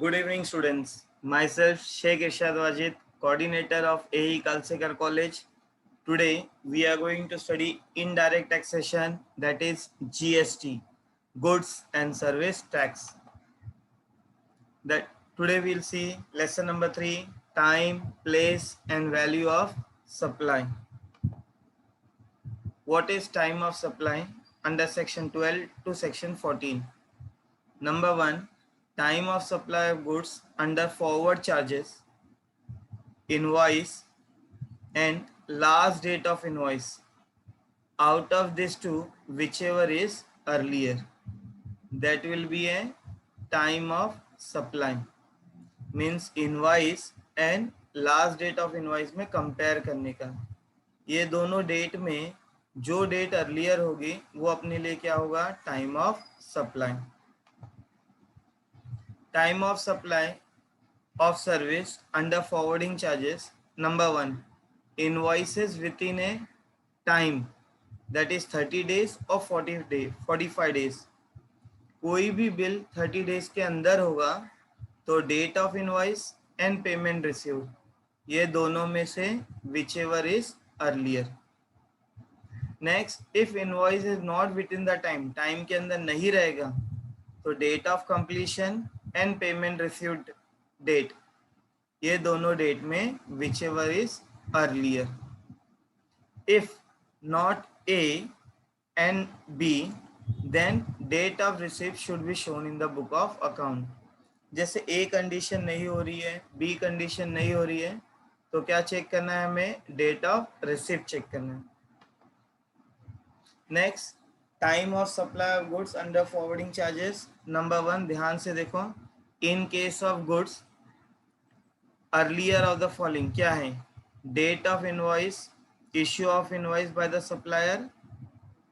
Good evening, students. Myself, Sheikh Irshad Wajid, coordinator of AE Kalsekar College. Today, we are going to study indirect taxation, that is GST, Goods and Service Tax. That today we'll see lesson number 3, time, place, and value of supply. What is time of supply? Under section 12 to section 14. Number 1, time of supply of goods under forward charges, invoice, and last date of invoice. Out of these two, whichever is earlier, that will be a time of supply. Means invoice and last date of invoice में compare करने का, ये दोनों date में जो date earlier होगी वो अपने लिए क्या होगा? Time of supply. Time of supply of service under forwarding charges. Number 1, invoices within a time, that is 30 days or 45 days. कोई भी बिल 30 days के अंदर होगा तो date of invoice and payment received, ये दोनों में से whichever is earlier. Next, if invoice is not within the time के अंदर नहीं रहेगा तो date of completion and payment received date, ये दोनों डेट में whichever is earlier. If not A and B, then date of receipt should be shown in the book of account. जैसे A condition नहीं हो रही है, B कंडीशन नहीं हो रही है, तो क्या चेक करना है हमें? डेट ऑफ रिसिप्ट चेक करना है. Next, time of supply of goods under forwarding charges. Number 1, ध्यान से देखो. In case of goods, earlier of the following क्या है? Date of invoice, issue of invoice by the supplier,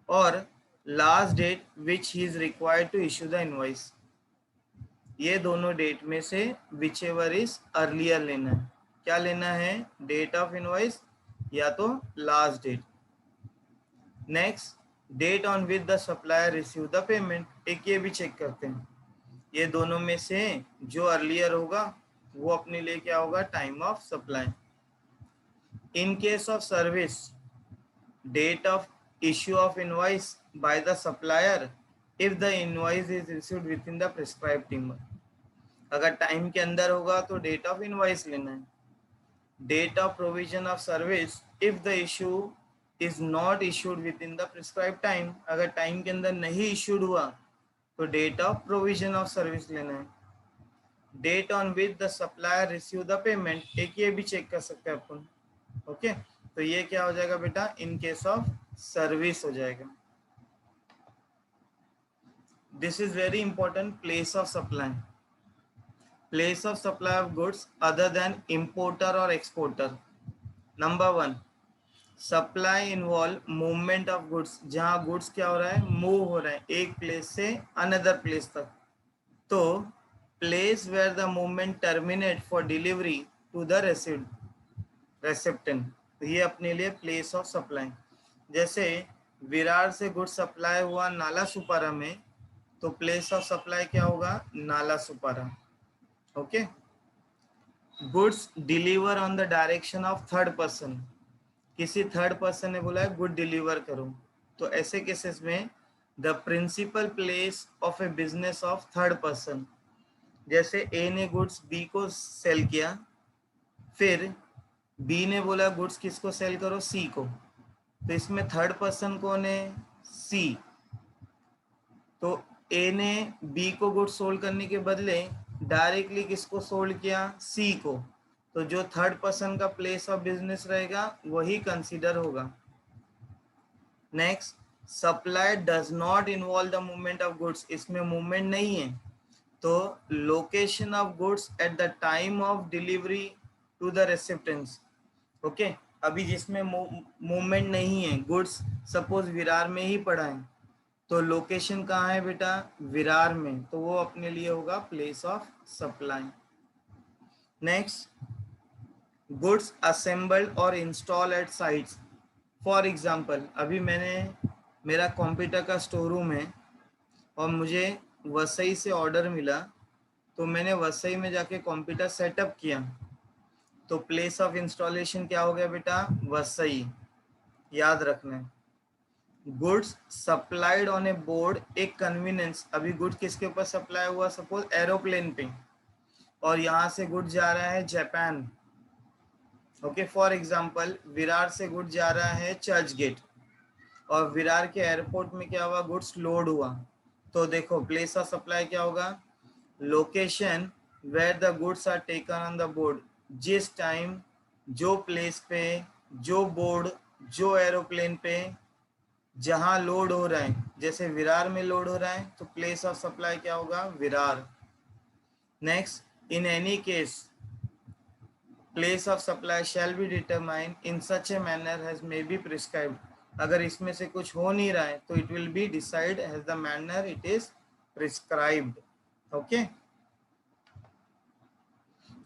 और last date which he is required to issue the invoice. ये दोनों date में से whichever is अर्लियर लेना है. क्या लेना है? डेट ऑफ इनवॉइस या तो last date. Next, date on which the supplier receive the payment, एक ये भी चेक करते हैं. ये दोनों में से जो अर्लियर होगा वो अपने लिए क्या होगा? Time of supply. In case of service, date of issue of invoice by the supplier if the invoice is received within the prescribed time. अगर टाइम के अंदर होगा तो डेट ऑफ इनवॉइस लेना है. Date of provision of service if the issue is not issued within the prescribed time, अगर time के अंदर नहीं इशूड हुआ तो date of provision of service लेना है. Date on which the supplier receive the payment, एक ये भी चेक कर सकते हैं अपन. ओके, तो ये क्या हो जाएगा बेटा? इन केस ऑफ सर्विस हो जाएगा. This is very important. Place of supply, place of supply of goods other than importer और exporter. Number 1, supply involve movement of goods, जहां गुड्स क्या हो रहा है? मूव हो रहा है एक प्लेस से अनदर प्लेस तक. तो place where the movement terminate for delivery to the recipient, तो ये अपने लिए प्लेस ऑफ सप्लाई. जैसे विरार से गुड्स सप्लाई हुआ नाला सुपारा में, तो प्लेस ऑफ सप्लाई क्या होगा? नाला Sopara. Okay. Goods deliver on the direction of third person, किसी थर्ड पर्सन ने बोला है गुड डिलीवर करो, तो ऐसे केसेस में the principal place of a business of third person. जैसे ए ने गुड्स बी को सेल किया, फिर बी ने बोला गुड्स किसको सेल करो? सी को, तो इसमें थर्ड पर्सन कौन है? सी. तो ए ने बी को गुड्स सोल्ड करने के बदले डायरेक्टली किसको सोल्ड किया? सी को, तो जो थर्ड पर्सन का प्लेस ऑफ बिजनेस रहेगा वही कंसीडर होगा. Next, supply does not involve the movement of goods, इसमें मूवमेंट नहीं है, तो location of goods at the time of delivery to the recipients. Okay, अभी जिसमें मूवमेंट नहीं है, गुड्स सपोज विरार में ही पड़ा है, तो लोकेशन कहाँ है बेटा? विरार में, तो वो अपने लिए होगा place of supply. Next, goods assembled और install at sites. For example, अभी मेरा कंप्यूटर का स्टोर रूम है और मुझे वसई से ऑर्डर मिला तो मैंने वसई में जाके कंप्यूटर सेटअप किया, तो प्लेस ऑफ इंस्टॉलेशन क्या हो गया बेटा, वसई। याद रखना है। Goods supplied on A board, एक कन्वीनियंस। अभी गुड्स किसके ऊपर सप्लाई हुआ, सपोज एरोप्लेन पे, और यहाँ से गुड्स जा रहा है Japan. Okay, for example Virar से गुड्स जा रहा है चर्च गेट, और विरार के एयरपोर्ट में क्या हुआ, गुड्स लोड हुआ। तो देखो प्लेस ऑफ सप्लाई क्या होगा, location where the goods are taken on the board. जिस टाइम, जो प्लेस पे, जो बोर्ड, जो एरोप्लेन पे जहां लोड हो रहा है, जैसे विरार में लोड हो रहा है, तो प्लेस ऑफ सप्लाई क्या होगा, Virar. Next, in any case place of supply shall be determine in such a manner has may be prescribed. अगर इसमें से कुछ हो नहीं रहा है तो it will be decide has the manner it is prescribed. Okay,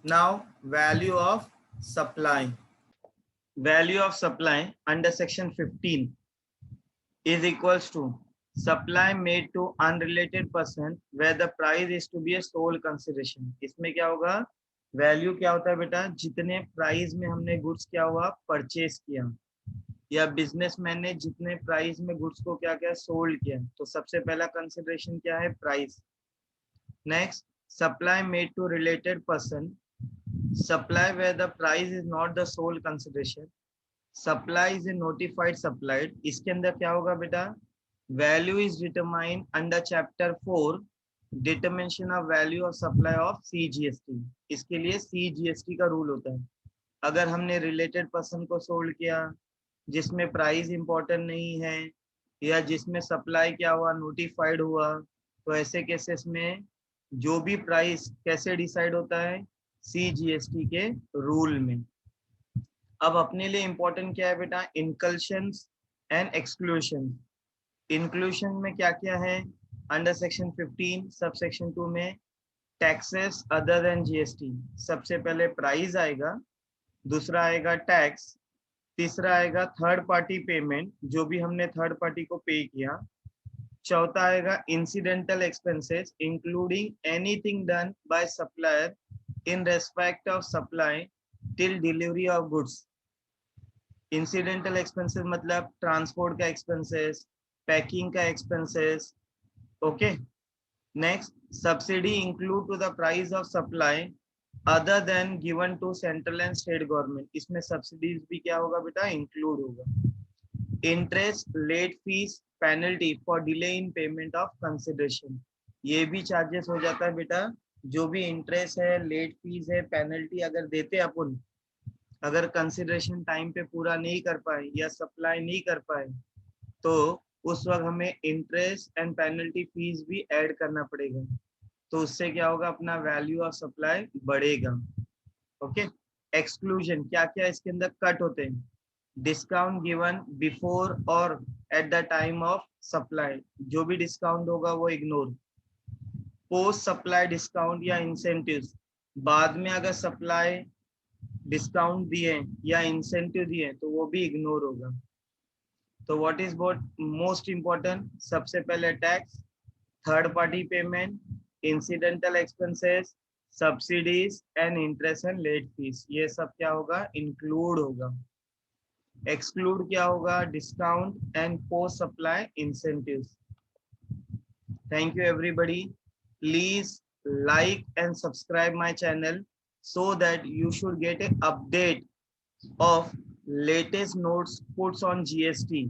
now value of supply. Value of supply under section 15 is equals to supply made to unrelated person where the price is to be a sole consideration। इसमें क्या होगा, value क्या होता है बेटा, जितने price में हमने गुड्स क्या हुआ, परचेज किया, या बिजनेसमैन ने जितने प्राइस में गुड्स को क्या क्या सोल्ड किया, तो सबसे पहला कंसिडरेशन क्या है, price. Next, supply made to related person, supply where the price is not the sole consideration, supply is a notified supplied. इसके अंदर क्या होगा बेटा, value is determined under chapter 4 determination of value of supply of CGST। इसके लिए CGST का rule होता है। अगर हमने रिलेटेड पर्सन को सोल्ड किया जिसमें प्राइस इंपॉर्टेंट नहीं है, या जिसमें सप्लाई क्या हुआ, नोटिफाइड हुआ, तो ऐसे केसेस में जो भी प्राइस कैसे डिसाइड होता है, CGST के रूल में। अब अपने लिए इंपॉर्टेंट क्या है बेटा, इंकल्शंस एंड एक्सक्लूशन। इंक्लूशन में क्या क्या है, अंडर सेक्शन 15 सब सेक्शन 2 में टैक्सेस अदर देन GST। सबसे पहले प्राइस आएगा, दूसरा आएगा टैक्स, तीसरा आएगा थर्ड पार्टी पेमेंट, जो भी हमने थर्ड पार्टी को पे किया, चौथा आएगा incidental expenses including anything done by supplier in respect of supply till delivery of goods. Incidental expenses मतलब ट्रांसपोर्ट का एक्सपेंसेस, पैकिंग का expenses. Okay, next, subsidy include to the price of supply other than given to central and state government. इसमें subsidies भी क्या होगा बेटा, include होगा। Interest, late fees, penalty for delay in payment of consideration, ये भी charges हो जाता है बेटा। जो भी इंटरेस्ट है, लेट फीस है, पेनल्टी अगर देते अपन, अगर कंसिडरेशन टाइम पे पूरा नहीं कर पाए या सप्लाई नहीं कर पाए, तो उस वक्त हमें इंटरेस्ट एंड पेनल्टी फीस भी ऐड करना पड़ेगा। तो उससे क्या होगा, अपना वैल्यू ऑफ सप्लाई बढ़ेगा। ओके, एक्सक्लूजन क्या क्या इसके अंदर कट होते हैं, डिस्काउंट गिवन बिफोर और eight the time of supply, जो भी डिस्काउंट होगा वो इग्नोर। पोस्ट सप्लाई डिस्काउंट या इंसेंटिव्स, बाद में अगर सप्लाई डिस्काउंट दिए या इंसेंटिव दिए तो वो भी इग्नोर होगा। तो what is what most important, सबसे पहले tax, third party payment, incidental expenses, subsidies and interest and let fees, ये सब क्या होगा, इंक्लूड होगा। एक्सक्लूड क्या होगा, discount and post supply incentives. Thank you everybody. Please like and subscribe my channel so that you should get an update of latest notes puts on GST.